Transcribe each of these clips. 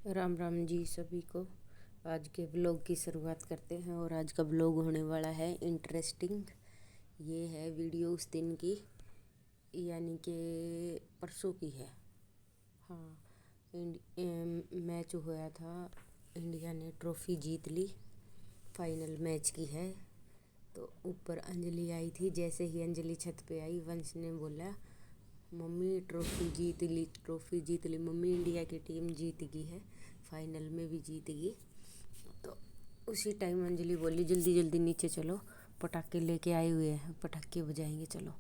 राम राम जी सभी को। आज के ब्लॉग की शुरुआत करते हैं और आज का ब्लॉग होने वाला है इंटरेस्टिंग। ये है वीडियो उस दिन की, यानी कि परसों की है। हाँ, मैच हुआ था, इंडिया ने ट्रॉफी जीत ली, फाइनल मैच की है। तो ऊपर अंजलि आई थी। जैसे ही अंजलि छत पे आई, वंश ने बोला मम्मी ट्रॉफी जीत ली, ट्रॉफी जीत ली मम्मी, इंडिया की टीम जीत गई है, फाइनल में भी जीत गई। तो उसी टाइम अंजलि बोली जल्दी जल्दी नीचे चलो, पटाखे लेके आए हुए हैं, पटाखे बजाएंगे चलो।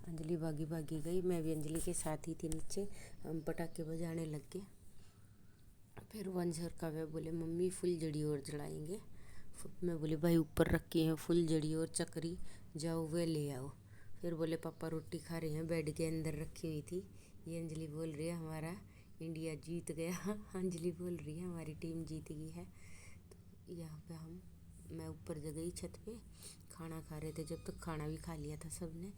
अंजलि भागी भागी गई, मैं भी अंजलि के साथ ही थी नीचे। हम पटाखे बजाने लग गए। फिर वंश और काव्या बोले मम्मी फुलझड़ी और जलाएंगे। मैं बोली भाई ऊपर रखी हैं फुलझड़ी और चक्री, जाओ वे ले आओ। फिर बोले पापा रोटी खा रहे हैं, बेड के अंदर रखी हुई थी। ये अंजलि बोल रही है हमारा इंडिया जीत गया। अंजलि बोल रही है हमारी टीम जीत गई है। तो यहाँ पे मैं ऊपर गई छत पे, खाना खा रहे थे। जब तक खाना भी खा लिया था सबने।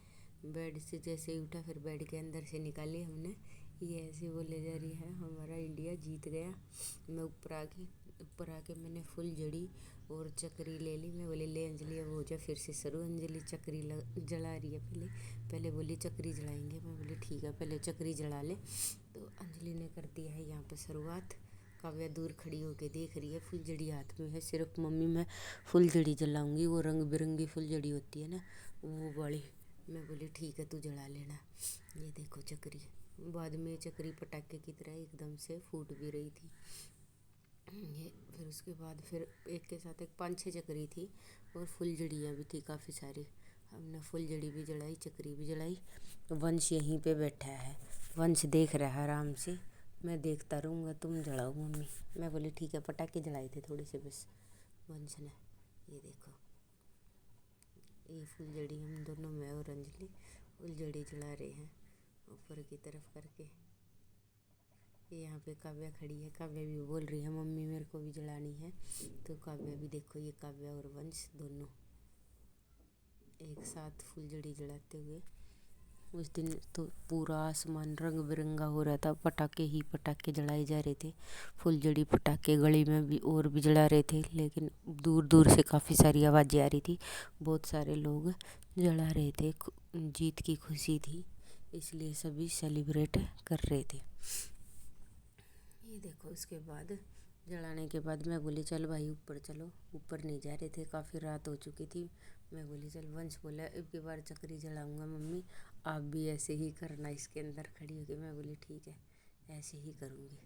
बेड से जैसे ही उठा, फिर बेड के अंदर से निकाली हमने। ये ऐसे बोले जा रही है हमारा इंडिया जीत गया। मैं ऊपर आके मैंने फुलझड़ी और चक्री ले ली। मैं बोली ले अंजलि अब हो जा फिर से शुरू। अंजलि चक्री जला रही है। पहले बोली चक्री जलाएंगे। मैं बोली ठीक है पहले चक्री जला ले। तो अंजलि ने कर दिया है यहाँ पे शुरुआत। काव्या दूर खड़ी होके देख रही है, फुलझड़ी हाथ में है। सिर्फ मम्मी मैं फुलझड़ी जलाऊंगी, वो रंग बिरंगी फुलझड़ी होती है ना, वो वाली। मैं बोली ठीक है तू जला लेना। ये देखो चक्री। बाद में चक्री पटाखे की तरह एकदम से फूट भी रही थी। ये फिर उसके बाद फिर एक के साथ एक 5-6 चक्री थी और फुलझड़ियाँ भी थी काफ़ी सारी। हमने फुलझड़ी भी जलाई, चक्री भी जलाई। वंश यहीं पे बैठा है, वंश देख रहा है आराम से। मैं देखता रहूँगा, तुम जलाओ मम्मी। मैं बोली ठीक है। पटाखे जलाए थे थोड़े से बस वंश ने। ये देखो ये फुलझड़ी हम दोनों, मैं और अंजलि फुलझड़ी जला रहे हैं ऊपर की तरफ करके। यहाँ पे काव्या खड़ी है, काव्या भी बोल रही है मम्मी मेरे को भी जलानी है। तो काव्या भी देखो, ये काव्या और वंश दोनों एक साथ फुलझड़ी जलाते हुए। उस दिन तो पूरा आसमान रंग बिरंगा हो रहा था, पटाखे ही पटाखे जलाए जा रहे थे। फुलझड़ी पटाखे गली में भी और भी जला रहे थे, लेकिन दूर दूर से काफ़ी सारी आवाज़ें आ रही थी। बहुत सारे लोग जला रहे थे, जीत की खुशी थी इसलिए सभी सेलिब्रेट कर रहे थे। ये देखो उसके बाद जलाने के बाद मैं बोली चल भाई ऊपर चलो। ऊपर नहीं जा रहे थे, काफ़ी रात हो चुकी थी। मैं बोली चल। वंश बोला अब की बार चक्री जलाऊंगा मम्मी, आप भी ऐसे ही करना इसके अंदर खड़ी होगी। मैं बोली ठीक है ऐसे ही करूँगी।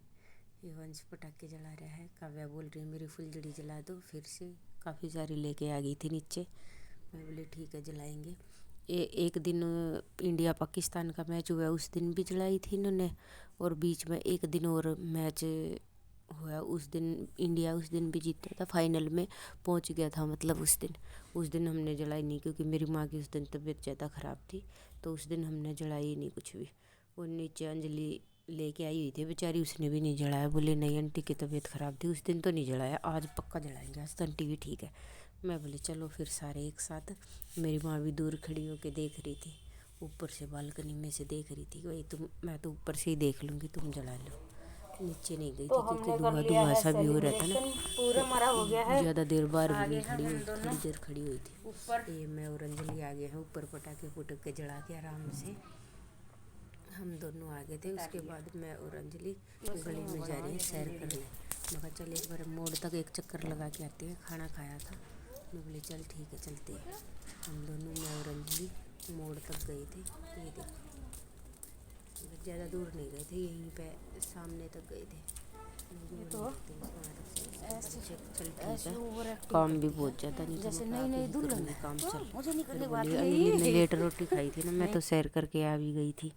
ये वंश पटाखे जला रहा है। काव्या बोल रही है मेरी फुलझड़ी जला दो फिर से, काफ़ी सारी लेके आ गई थी नीचे। मैं बोली ठीक है जलाएंगे। एक दिन इंडिया पाकिस्तान का मैच हुआ, उस दिन भी जलाई थी इन्होंने। और बीच में एक दिन और मैच हुआ, उस दिन इंडिया उस दिन भी जीता था, फाइनल में पहुंच गया था। मतलब उस दिन हमने जलाई नहीं, क्योंकि मेरी माँ की उस दिन तबीयत ज़्यादा ख़राब थी। तो उस दिन हमने जलाई नहीं कुछ भी। वो नीचे अंजलि लेके आई हुई थी बेचारी, उसने भी नहीं जलाया। बोले नहीं आंटी की तबीयत ख़राब थी, उस दिन तो नहीं जलाया, आज पक्का जलाएंगे, आज तो आंटी भी ठीक है। मैं बोली चलो फिर सारे एक साथ। मेरी माँ भी दूर खड़ी होकर देख रही थी, ऊपर से बालकनी में से देख रही थी। वही मैं तो ऊपर से ही देख लूँगी, तुम जला लो। नीचे नहीं गई थी क्योंकि धुआं धुआं सा भी हो रहा था ना। पूरा हमारा हो गया है, ज़्यादा देर बाहर भी नहीं खड़ी हुई, थोड़ी देर खड़ी हुई थी ऊपर। ये मैं और अंजलि आ गए हैं ऊपर, पटाखे पुटके जला के आराम से हम दोनों आ गए थे। उसके बाद मैं और अंजलि गली में जा रही हैं सैर करने। मैं कहा चल एक बार मोड़ तक एक चक्कर लगा के आते हैं, खाना खाया था। मैं बोली चल ठीक है चलते हैं। हम दोनों मैं और अंजलि मोड़ तक गए थे। ये देखो ज़्यादा दूर नहीं गए थे, यहीं पे सामने तक गए थे। तो काम भी बहुत ज़्यादा नहीं, जैसे नई दुल्हन काम चल। मुझे नहीं करने वाली अंजलि ने लेट रोटी खाई थी ना, मैं तो सैर करके आ भी गई थी।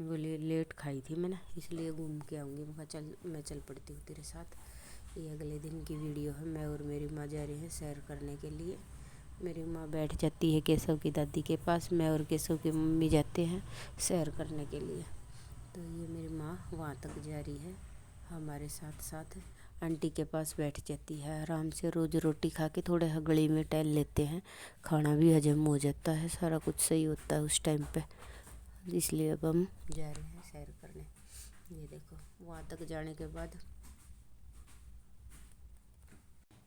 बोली लेट खाई थी मैंने, इसलिए घूम के आऊँगी। मैं कहा चल मैं चल पड़ती हूँ तेरे साथ। ये अगले दिन की वीडियो है। मैं और मेरी माँ जा रहे हैं सैर करने के लिए। मेरी माँ बैठ जाती है केशव की दादी के पास, मैं और केशव की मम्मी जाते हैं सैर करने के लिए। तो ये मेरी माँ वहाँ तक जा रही है हमारे साथ साथ। आंटी के पास बैठ जाती है आराम से, रोज़ रोटी खा के थोड़े गली में टहल लेते हैं, खाना भी हजम हो जाता है, सारा कुछ सही होता है उस टाइम पे। इसलिए अब हम जा रहे हैं सैर करने। ये देखो वहाँ तक जाने के बाद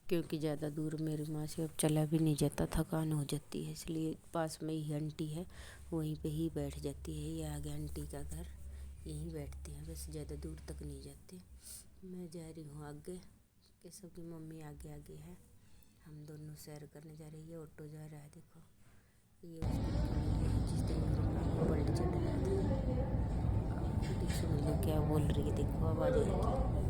क्योंकि ज़्यादा दूर मेरी माँ से अब चला भी नहीं जाता, थकान हो जाती है, इसलिए पास में ही आंटी है, वहीं पे ही बैठ जाती है। ये आगे आंटी का घर, यहीं बैठती है, बस ज़्यादा दूर तक नहीं जाती। मैं जा रही हूँ आगे, केशव की मम्मी आगे आगे है, हम दोनों सैर करने जा रही है। ऑटो जा रहा है, देखो ये जिस दिन मेरे माँ को पलट चढ़ रहा था। सुन लो क्या बोल रही है, देखो आवाज़ आएगी।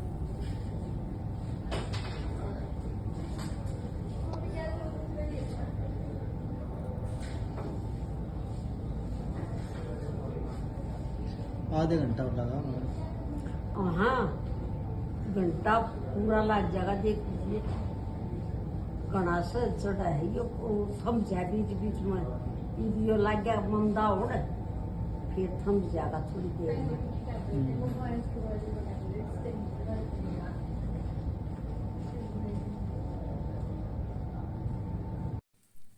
आधे घंटा लगा। हाँ, घंटा पूरा लग जाएगा। देख लीजिए घना से चढ़ा है यो, थम जाए बीच बीच में, यो लग गया मंदा उड़, फिर थम जाएगा थोड़ी देर में।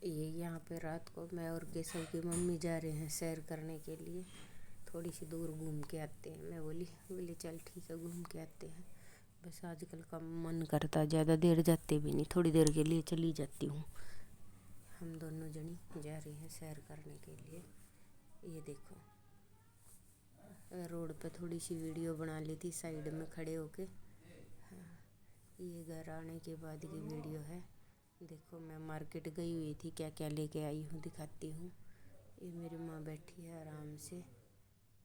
ये यहाँ पे रात को मैं और केशव की मम्मी जा रहे हैं सैर करने के लिए, थोड़ी सी दूर घूम के आते हैं। मैं बोली चल ठीक है घूम के आते हैं। बस आजकल का मन करता, ज़्यादा देर जाते भी नहीं, थोड़ी देर के लिए चली जाती हूँ। हम दोनों जनी जा रही हैं सैर करने के लिए। ये देखो रोड पे थोड़ी सी वीडियो बना ली थी साइड में खड़े होके। हाँ, ये घर आने के बाद की वीडियो है। देखो मैं मार्केट गई हुई थी, क्या क्या लेके आई हूँ दिखाती हूँ। ये मेरी माँ बैठी है आराम से,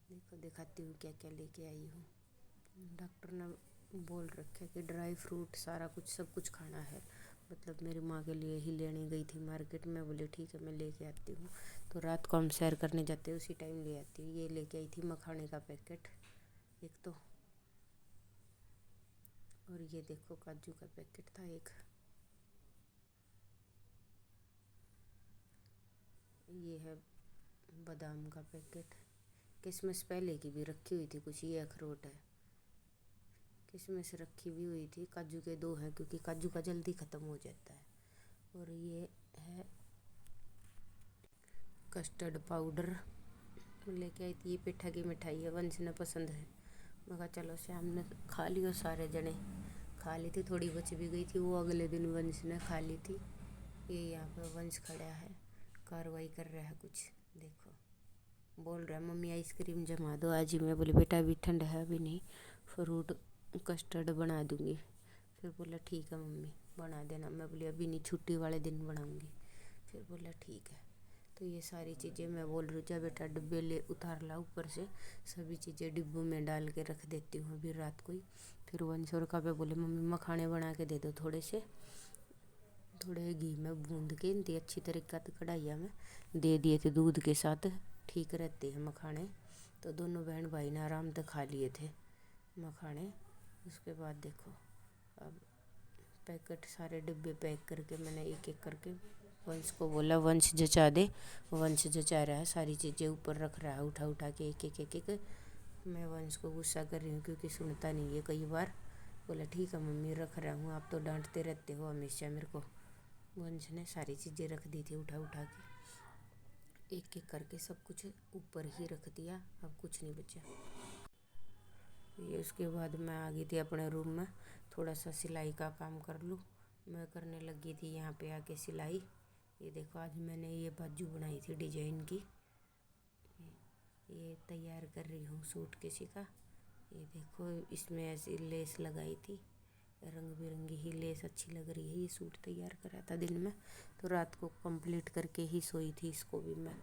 देखो दिखाती हूँ क्या क्या लेके आई हूँ। डॉक्टर ने बोल रखा है कि ड्राई फ्रूट सारा कुछ सब कुछ खाना है, मतलब मेरी माँ के लिए ही लेने गई थी मार्केट में। बोले ठीक है मैं लेके आती हूँ। तो रात को हम सैर करने जाते हैं उसी टाइम ले आती हूँ। ये लेके आई थी मखाने का पैकेट एक तो, और ये देखो काजू का पैकेट था एक। ये है बादाम का पैकेट। किशमिश पहले की भी रखी हुई थी कुछ। ये अखरोट है, किशमिश रखी भी हुई थी। काजू के 2 हैं क्योंकि काजू का जल्दी ख़त्म हो जाता है। और ये है कस्टर्ड पाउडर लेके आई थी। ये पेठा की मिठाई है, वंश ने पसंद है। मैं कहा चलो शाम ने खा लियो, सारे जने खा ली थी, थोड़ी बच भी गई थी, वो अगले दिन वंश ने खा ली थी। ये यहाँ पर वंश खड़ा है, कार्रवाई कर रहा है कुछ, देखो बोल रहा है मम्मी आइसक्रीम जमा दो आज ही। मैं बोली बेटा अभी ठंड है, अभी नहीं, फ्रूट कस्टर्ड बना दूँगी। फिर बोला ठीक है मम्मी बना देना। मैं बोली अभी नहीं, छुट्टी वाले दिन बनाऊँगी। फिर बोला ठीक है। तो ये सारी चीज़ें मैं बोल रही हूँ जा बेटा डिब्बे ले उतार ला ऊपर से, सभी चीज़ें डिब्बों में डाल के रख देती हूँ अभी रात को ही। फिर वंश और काव्या बोले मम्मी मखाने बना के दे दो थोड़े से, थोड़े घी में भून के इतनी अच्छी तरीक़ा से कढ़ाइया में दे दिए थे दूध के साथ, ठीक रहते हैं मखाने। तो दोनों बहन भाई ने आराम से खा लिए थे मखाने। उसके बाद देखो अब पैकेट सारे डिब्बे पैक करके मैंने एक एक करके वंश को बोला वंश जचा दे। वंश जचा रहा है, सारी चीज़ें ऊपर रख रहा है उठा उठा के एक एक एक एक। मैं वंश को गुस्सा कर रही हूँ क्योंकि सुनता नहीं है कई बार। बोला ठीक है मम्मी रख रहा हूँ, आप तो डांटते रहते हो हमेशा मेरे को। वंश ने सारी चीज़ें रख दी थी उठा उठा के, एक एक करके सब कुछ ऊपर ही रख दिया, अब कुछ नहीं बचा। ये उसके बाद मैं आ गई थी अपने रूम में, थोड़ा सा सिलाई का काम कर लूँ। मैं करने लगी थी यहाँ पे आके सिलाई। ये देखो आज मैंने ये बाजू बनाई थी डिजाइन की, ये तैयार कर रही हूँ सूट किसी का। ये देखो इसमें ऐसी लेस लगाई थी, रंग बिरंगी ही लेस अच्छी लग रही है। ये सूट तैयार करा था दिन में, तो रात को कंप्लीट करके ही सोई थी इसको भी मैं,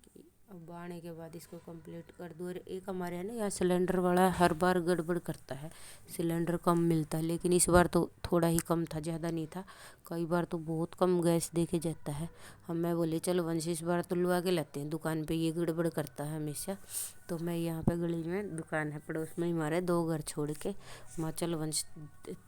कि अब आने के बाद इसको कंप्लीट कर दूँ। और एक हमारे यहाँ ना यहाँ सिलेंडर वाला हर बार गड़बड़ करता है, सिलेंडर कम मिलता है, लेकिन इस बार तो थोड़ा ही कम था, ज़्यादा नहीं था। कई बार तो बहुत कम गैस दे के जाता है। हम मैं बोले चलो वंश इस बार तुलवा के लाते हैं दुकान पे, ये गड़बड़ करता है हमेशा। तो मैं यहाँ पे गली में दुकान है पड़ोस में ही हमारे 2 घर छोड़ के, मैं चल वंश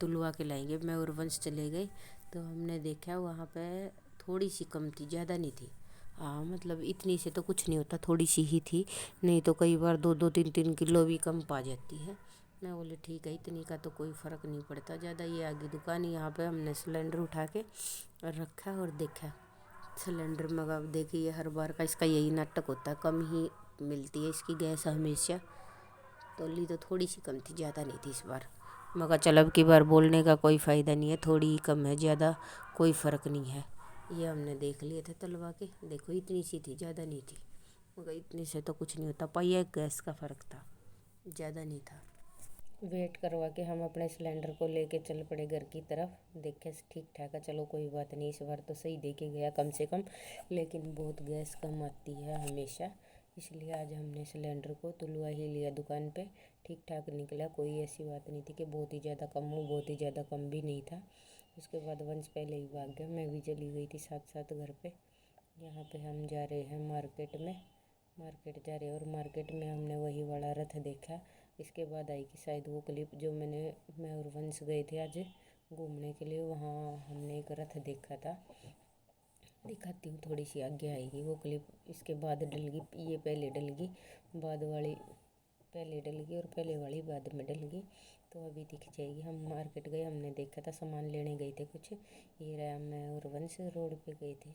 तुलवा के लाएंगे। मैं और वंश चले गए तो हमने देखा वहाँ पे थोड़ी सी कम थी, ज़्यादा नहीं थी। हाँ मतलब इतनी से तो कुछ नहीं होता, थोड़ी सी ही थी, नहीं तो कई बार 2-2 3-3 किलो भी कम पा जाती है। मैं बोले ठीक है इतनी का तो कोई फ़र्क नहीं पड़ता ज़्यादा। ये आगे दुकान, यहाँ पे हमने सिलेंडर उठा के रखा और देखा सिलेंडर में। अब देखिए हर बार का इसका यही नाटक होता है, कम ही मिलती है इसकी गैस हमेशा। तो ली तो थोड़ी सी कम थी, ज़्यादा नहीं थी इस बार। मैं कहा चल अब की बार बोलने का कोई फ़ायदा नहीं है, थोड़ी ही कम है, ज़्यादा कोई फ़र्क नहीं है। ये हमने देख लिए थे तलवा के, देखो इतनी सी थी, ज़्यादा नहीं थी। मगर इतने से तो कुछ नहीं होता, पाइया गैस का फ़र्क था, ज़्यादा नहीं था। वेट करवा के हम अपने सिलेंडर को लेके चल पड़े घर की तरफ। देखे ठीक ठाक है, चलो कोई बात नहीं, इस बार तो सही दे के गया कम से कम, लेकिन बहुत गैस कम आती है हमेशा, इसलिए आज हमने सिलेंडर को तुलवा ही लिया दुकान पे। ठीक ठाक निकला, कोई ऐसी बात नहीं थी कि बहुत ही ज़्यादा कम हो, बहुत ही ज़्यादा कम भी नहीं था। उसके बाद वंश पहले ही भाग गया, मैं भी चली गई थी साथ साथ घर पे। यहाँ पे हम जा रहे हैं मार्केट में, मार्केट जा रहे हैं, और मार्केट में हमने वही वाला रथ देखा। इसके बाद आई कि शायद वो क्लिप जो मैं और वंश गए थे आज घूमने के लिए, वहाँ हमने एक रथ देखा था। दिखाती हूँ, थोड़ी सी आगे आएगी वो क्लिप, इसके बाद डलेगी, ये पहले डलेगी, बाद वाली पहले डलेगी और पहले वाली बाद में डलेगी, तो अभी दिख जाएगी। हम मार्केट गए, हमने देखा था, सामान लेने गए थे कुछ। ये रहा, मैं और वंश रोड पे गए थे,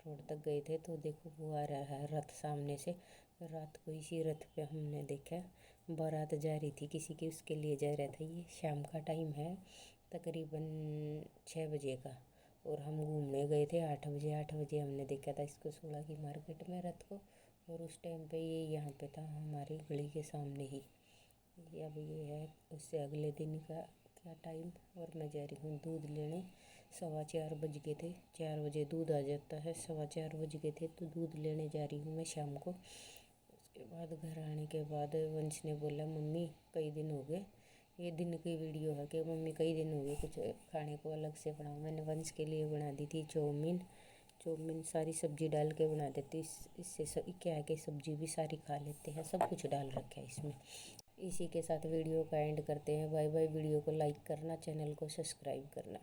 रोड तक गए थे, तो देखो वो आ रहा है रथ सामने से। रात को इसी रथ पे हमने देखा, बारात जा रही थी किसी की, उसके लिए जा रहा था। ये शाम का टाइम है, तकरीबन 6 बजे का, और हम घूमने गए थे 8 बजे हमने देखा था इसको, 16 की मार्केट में रथ को। और उस टाइम पे ये यहाँ पे था हमारी गली के सामने ही। ये अब ये है उससे अगले दिन का क्या टाइम, और मैं जा रही हूँ दूध लेने। 4:15 बज गए थे, 4 बजे दूध आ जाता है, 4:15 बज गए थे, तो दूध लेने जा रही हूँ मैं शाम को। उसके बाद घर आने के बाद वंश ने बोला मम्मी कई दिन हो गए, ये दिन की वीडियो है कि मम्मी कई दिन हो गए कुछ खाने को अलग से बनाओ। मैंने वंश के लिए बना दी थी चाउमीन, सारी सब्जी डाल के बना देती, इससे क्या है कि सब्जी भी सारी खा लेते हैं, सब कुछ डाल रखा है इसमें। इसी के साथ वीडियो का एंड करते हैं, बाय बाय। वीडियो को लाइक करना, चैनल को सब्सक्राइब करना।